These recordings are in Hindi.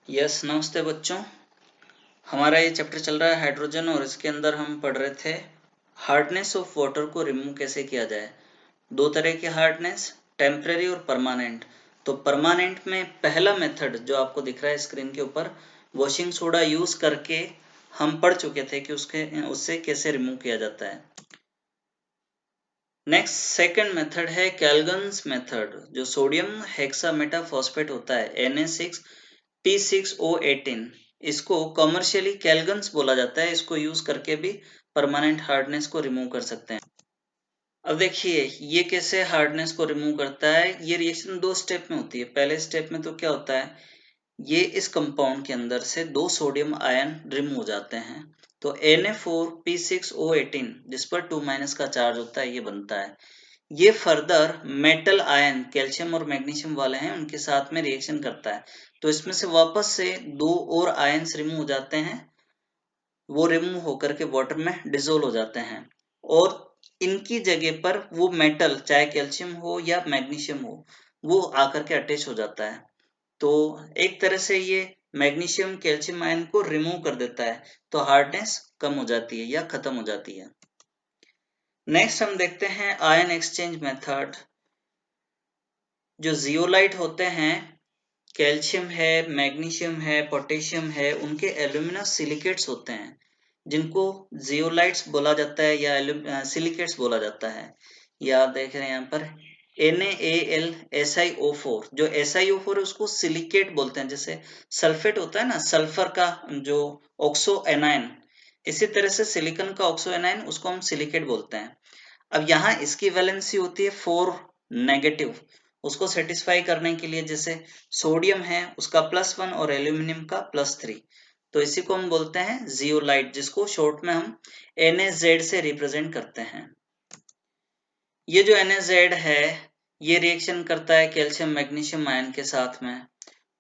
यस, नमस्ते बच्चों। हमारा ये चैप्टर चल रहा है हाइड्रोजन और इसके अंदर हम पढ़ रहे थे हार्डनेस ऑफ वाटर को रिमूव कैसे किया जाए। दो तरह की हार्डनेस, टेम्परेरी और परमानेंट। तो परमानेंट में पहला मेथड जो आपको दिख रहा है स्क्रीन के ऊपर, वॉशिंग सोडा यूज करके हम पढ़ चुके थे कि उससे कैसे रिमूव किया जाता है। नेक्स्ट सेकंड मेथड है कैल्गन्स मेथड, जो सोडियम हेक्सामेटाफॉस्फेट होता है Na6P6O18, इसको कॉमर्शियली कैल्गन्स बोला जाता है। इसको यूज करके भी परमानेंट हार्डनेस को रिमूव कर सकते हैं। अब देखिए ये कैसे हार्डनेस को रिमूव करता है। ये रिएक्शन दो स्टेप में होती है। पहले स्टेप में तो क्या होता है, ये इस कंपाउंड के अंदर से दो सोडियम आयन रिमूव हो जाते हैं, तो Na4P6O18 जिस पर 2- का चार्ज होता है ये बनता है। ये फर्दर मेटल आयन कैल्शियम और मैग्नीशियम वाले हैं उनके साथ में रिएक्शन करता है, तो इसमें से वापस से दो और आयन्स रिमूव हो जाते हैं। वो रिमूव होकर के वाटर में डिसोल्व हो जाते हैं और इनकी जगह पर वो मेटल, चाहे कैल्शियम हो या मैग्नीशियम हो, वो आकर के अटैच हो जाता है। तो एक तरह से ये मैग्नीशियम कैल्शियम आयन को रिमूव कर देता है, तो हार्डनेस कम हो जाती है या खत्म हो जाती है। नेक्स्ट हम देखते हैं आयन एक्सचेंज मेथड। जो जियोलाइट होते हैं, कैल्शियम है, मैग्नीशियम है, पोटेशियम है, उनके एल्यूमिनस सिलिकेट्स होते हैं जिनको जियोलाइट्स बोला जाता है या सिलिकेट्स बोला जाता है। या देख रहे हैं यहाँ पर NaAlSiO4, जो SiO4 है उसको सिलिकेट बोलते हैं। जैसे सल्फेट होता है ना, सल्फर का जो ऑक्सो एनायन, इसी तरह से सिलिकॉन का ऑक्सो एनायन उसको हम सिलिकेट बोलते हैं। अब यहाँ इसकी वैलेंसी होती है 4 नेगेटिव। उसको सेटिस्फाई करने के लिए जैसे सोडियम है उसका +1 और एल्यूमिनियम का +3, तो इसी को हम बोलते हैं जियोलाइट, जिसको शॉर्ट में हम NaZ से रिप्रेजेंट करते हैं। ये जो NaZ है ये रिएक्शन करता है कैल्शियम मैग्नीशियम आयन के साथ में,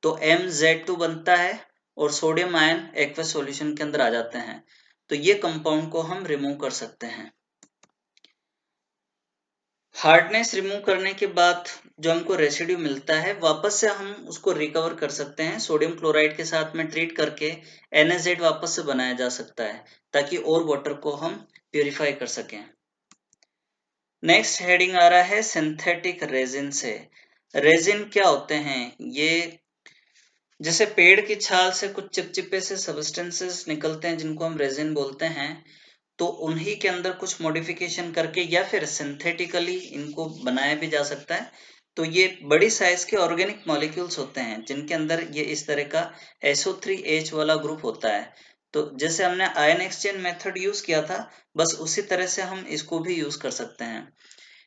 तो MZ2 बनता है और सोडियम आयन एक्वस सॉल्यूशन के अंदर आ जाते हैं। तो ये कंपाउंड को हम रिमूव कर सकते हैं। हार्डनेस रिमूव करने के बाद जो हमको रेसिड्यू मिलता है, वापस से हम उसको रिकवर कर सकते हैं। सोडियम क्लोराइड के साथ में ट्रीट करके NaZ वापस से बनाया जा सकता है, ताकि और वाटर को हम प्यूरिफाई कर सकें। नेक्स्ट हेडिंग आ रहा है सिंथेटिक रेजिन से। रेजिन क्या होते हैं, ये जैसे पेड़ की छाल से कुछ चिपचिपे से सब्सटेंसेस निकलते हैं जिनको हम रेजिन बोलते हैं, तो उन्हीं के अंदर कुछ मॉडिफिकेशन करके या फिर सिंथेटिकली इनको बनाया भी जा सकता है। तो ये बड़ी साइज के ऑर्गेनिक मॉलिक्यूल्स होते हैं जिनके अंदर ये इस तरह का SO3H वाला ग्रुप होता है। तो जैसे हमने आयन एक्सचेंज मेथड यूज किया था, बस उसी तरह से हम इसको भी यूज कर सकते हैं।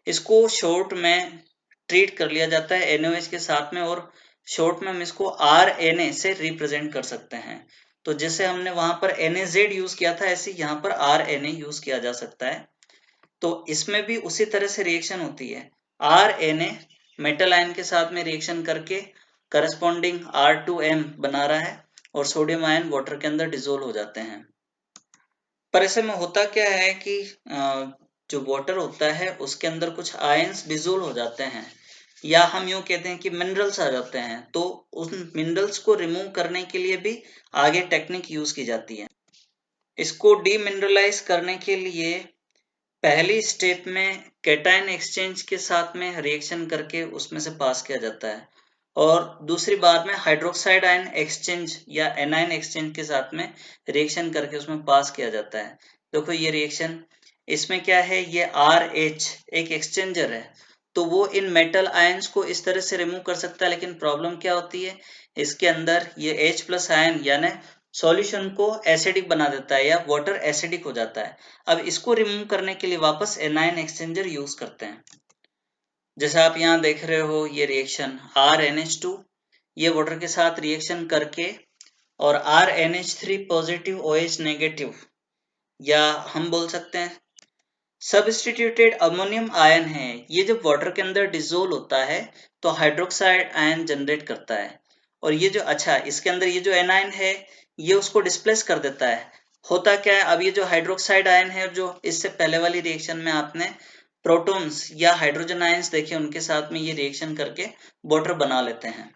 इसको शॉर्ट में ट्रीट कर लिया जाता है NaOH के साथ में, और शॉर्ट में हम इसको RNA से रिप्रेजेंट कर सकते हैं। तो जैसे हमने वहां पर NaZ यूज किया था, ऐसे यहाँ पर RNA यूज किया जा सकता है। तो इसमें भी उसी तरह से रिएक्शन होती है। RNA मेटल आयन के साथ में रिएक्शन करके करस्पॉन्डिंग R2M बना रहा है और सोडियम आयन वाटर के अंदर डिसोल्व हो जाते हैं। पर ऐसे में होता क्या है कि जो वाटर होता है उसके अंदर कुछ आयंस डिसोल्व हो जाते हैं, या हम यूं कहते हैं कि मिनरल्स आ जाते हैं। तो उन मिनरल्स को रिमूव करने के लिए भी आगे टेक्निक यूज की जाती है। इसको डीमिनरलाइज करने के लिए पहली स्टेप में कैटायन एक्सचेंज के साथ में रिएक्शन करके उसमें से पास किया जाता है, और दूसरी बार में हाइड्रोक्साइड आयन एक्सचेंज या एनायन एक्सचेंज के साथ में रिएक्शन करके उसमें पास किया जाता है। देखो ये रिएक्शन, इसमें क्या है, ये RH एक एक्सचेंजर है, तो वो इन मेटल आयंस को इस तरह से रिमूव कर सकता है। लेकिन प्रॉब्लम क्या होती है, इसके अंदर ये H+ आयन यानी सॉल्यूशन को एसिडिक बना देता है या वाटर एसिडिक हो जाता है। अब इसको रिमूव करने के लिए वापस एनायन एक्सचेंजर यूज करते हैं। जैसे आप यहाँ देख रहे हो ये रिएक्शन RNH2, ये वाटर के साथ रिएक्शन करके, और RNH3 पॉजिटिव OH नेगेटिव, या हम बोल सकते हैं सब्स्टिट्यूटेड अमोनियम आयन है, ये जब वाटर के अंदर डिसोल्व होता है तो हाइड्रोक्साइड आयन जनरेट करता है। और ये जो इसके अंदर ये जो एनायन है ये उसको डिस्प्लेस कर देता है। होता क्या है, अब ये जो हाइड्रोक्साइड आयन है, जो इससे पहले वाली रिएक्शन में आपने प्रोटॉन्स या हाइड्रोजन आयंस देखे, उनके साथ में ये रिएक्शन करके वाटर बना लेते हैं।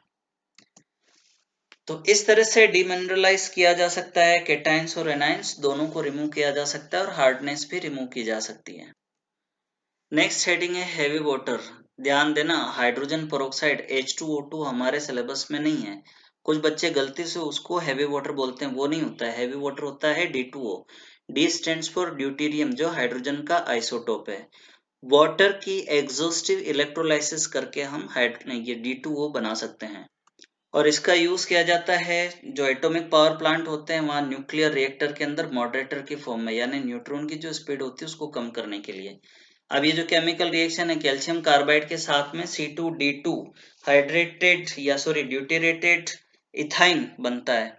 तो इस तरह से डिमिनरलाइज किया जा सकता है, केटाइंस और एनाइंस दोनों को रिमूव किया जा सकता है और हार्डनेस भी रिमूव की जा सकती है। नेक्स्ट हेडिंग है हेवी वाटर। ध्यान देना, हाइड्रोजन पेरोक्साइड H2O2 हमारे सिलेबस में नहीं है। कुछ बच्चे गलती से उसको हेवी वाटर बोलते हैं, वो नहीं होता है। हेवी वाटर होता है D2O। D stands for deuterium, जो हाइड्रोजन का आइसोटोप है। वाटर की एग्जॉस्टिव इलेक्ट्रोलाइसिस करके हम ये D2O बना सकते हैं और इसका यूज किया जाता है जो एटॉमिक पावर प्लांट होते हैं वहां न्यूक्लियर रिएक्टर के अंदर मॉडरेटर की फॉर्म में, यानी न्यूट्रॉन की जो स्पीड होती है उसको कम करने के लिए। अब ये जो केमिकल रिएक्शन है, कैल्शियम कार्बाइड के साथ में C2D2 हाइड्रेटेड या सॉरी ड्यूटेरेटेड इथाइन बनता है।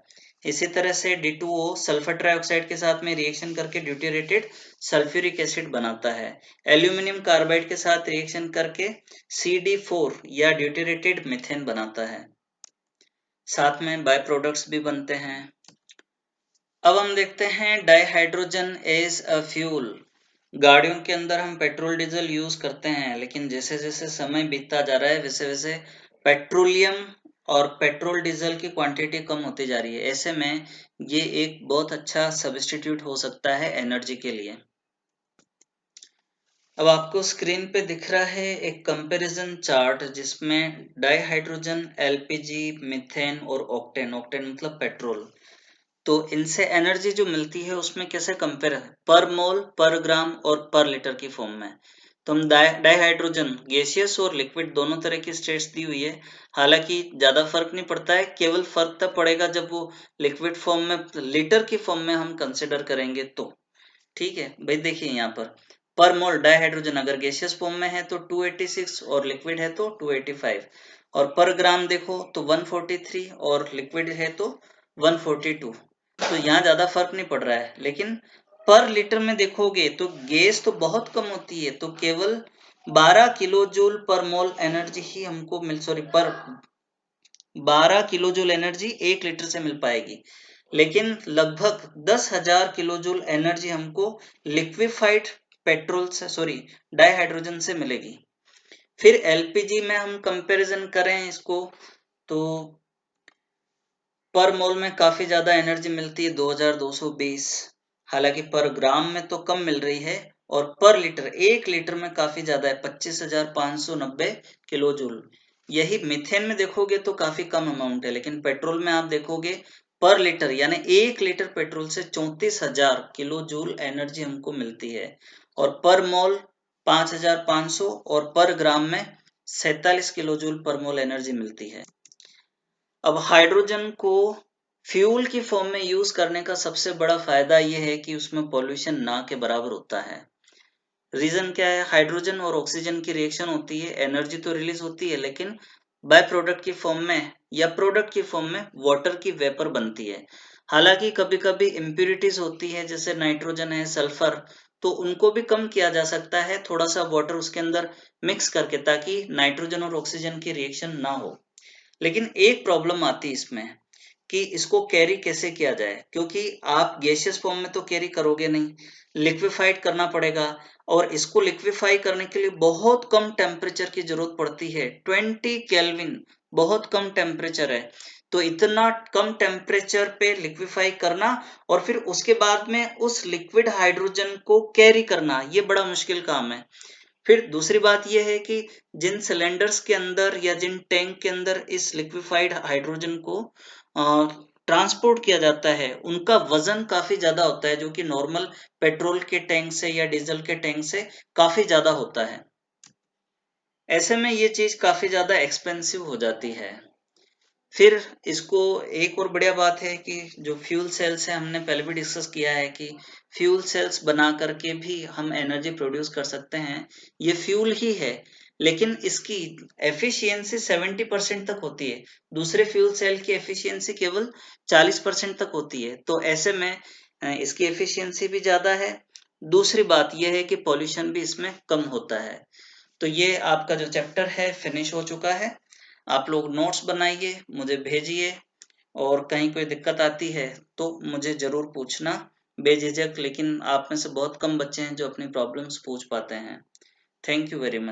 इसी तरह से D2O सल्फर ट्राइऑक्साइड के साथ में रिएक्शन करके ड्यूटेरेटेड सल्फ्यूरिक एसिड बनाता है। एल्यूमिनियम कार्बाइड के साथ रिएक्शन करके CD4 या ड्यूटेरेटेड मीथेन बनाता है। साथ में बाय प्रोडक्ट्स भी बनते हैं। अब हम देखते हैं डाइहाइड्रोजन एज अ फ्यूल। गाड़ियों के अंदर हम पेट्रोल डीजल यूज करते हैं, लेकिन जैसे जैसे समय बीतता जा रहा है वैसे वैसे पेट्रोलियम और पेट्रोल डीजल की क्वांटिटी कम होती जा रही है। ऐसे में ये एक बहुत अच्छा सब्स्टिट्यूट हो सकता है एनर्जी के लिए। अब आपको स्क्रीन पे दिख रहा है एक कंपैरिजन चार्ट जिसमें डाइहाइड्रोजन, एलपीजी, मीथेन और ऑक्टेन, ऑक्टेन मतलब पेट्रोल, तो इनसे एनर्जी जो मिलती है उसमें कैसे कंपेयर है, पर मोल, पर ग्राम और पर लीटर की फॉर्म में। तो हम डाइहाइड्रोजन गैसियस और लिक्विड दोनों तरह की स्टेट्स दी हुई है। हालांकि ज्यादा फर्क नहीं पड़ता है, केवल फर्क तब पड़ेगा जब वो लिक्विड फॉर्म में, लीटर की फॉर्म में हम कंसिडर करेंगे तो। ठीक है भाई, देखिए यहाँ पर मोल डाइहाइड्रोजन अगर गैसियस फॉर्म में है तो 286 और लिक्विड है तो 285, और पर ग्राम देखो तो 143 और लिक्विड है तो 142। तो यहाँ ज्यादा फर्क नहीं पड़ रहा है, लेकिन पर लीटर में देखोगे तो गैस तो बहुत कम होती है, तो केवल 12 किलो जूल पर मोल एनर्जी ही हमको मिल, सॉरी पर 12 किलो जूल एनर्जी 1 लीटर से मिल पाएगी, लेकिन लगभग 10,000 किलो जूल एनर्जी हमको लिक्विफाइड पेट्रोल से, सॉरी डाइहाइड्रोजन से मिलेगी। फिर एलपीजी में हम कंपैरिजन करें इसको तो पर मोल में काफी ज्यादा एनर्जी मिलती है 2220, हालांकि पर ग्राम में तो कम मिल रही है, और पर लीटर 1 लीटर में काफी ज्यादा है 25,590 किलो जूल। यही मीथेन में देखोगे तो काफी कम अमाउंट है, लेकिन पेट्रोल में आप देखोगे पर लीटर यानी 1 लीटर पेट्रोल से 34,000 किलो जूल एनर्जी हमको मिलती है, और पर मोल 5,500 और पर ग्राम में 47 किलो जूल पर मोल एनर्जी मिलती है। अब हाइड्रोजन को फ्यूल की फॉर्म में यूज करने का सबसे बड़ा फायदा यह है कि उसमें पॉल्यूशन ना के बराबर होता है। रीजन क्या है, हाइड्रोजन और ऑक्सीजन की रिएक्शन होती है, एनर्जी तो रिलीज होती है, लेकिन बाय प्रोडक्ट की फॉर्म में या प्रोडक्ट की फॉर्म में वाटर की वेपर बनती है। हालांकि कभी कभी इम्प्यूरिटीज होती है, जैसे नाइट्रोजन है, सल्फर, तो उनको भी कम किया जा सकता है थोड़ा सा वाटर उसके अंदर मिक्स करके, ताकि नाइट्रोजन और ऑक्सीजन की रिएक्शन ना हो। लेकिन एक प्रॉब्लम आती है इसमें कि इसको कैरी कैसे किया जाए, क्योंकि आप गैसियस फॉर्म में तो कैरी करोगे नहीं, लिक्विफाइड करना पड़ेगा, और इसको लिक्विफाई करने के लिए बहुत कम टेम्परेचर की जरूरत पड़ती है, 20 केल्विन, बहुत कम टेम्परेचर है। तो इतना कम टेम्परेचर पे लिक्विफाई करना और फिर उसके बाद में उस लिक्विड हाइड्रोजन को कैरी करना, ये बड़ा मुश्किल काम है। फिर दूसरी बात यह है कि जिन सिलेंडर्स के अंदर या जिन टैंक के अंदर इस लिक्विफाइड हाइड्रोजन को ट्रांसपोर्ट किया जाता है, उनका वजन काफी ज्यादा होता है, जो कि नॉर्मल पेट्रोल के टैंक से या डीजल के टैंक से काफी ज्यादा होता है। ऐसे में ये चीज काफी ज्यादा एक्सपेंसिव हो जाती है। फिर इसको एक और बढ़िया बात है कि जो फ्यूल सेल्स है, हमने पहले भी डिस्कस किया है कि फ्यूल सेल्स बना करके भी हम एनर्जी प्रोड्यूस कर सकते हैं। ये फ्यूल ही है, लेकिन इसकी एफिशिएंसी 70% तक होती है, दूसरे फ्यूल सेल की एफिशिएंसी केवल 40% तक होती है। तो ऐसे में इसकी एफिशिएंसी भी ज्यादा है। दूसरी बात यह है कि पॉल्यूशन भी इसमें कम होता है। तो ये आपका जो चैप्टर है फिनिश हो चुका है। आप लोग नोट्स बनाइए, मुझे भेजिए, और कहीं कोई दिक्कत आती है तो मुझे जरूर पूछना बेझिझक, लेकिन आप में से बहुत कम बच्चे हैं जो अपनी प्रॉब्लम्स पूछ पाते हैं। Thank you very much.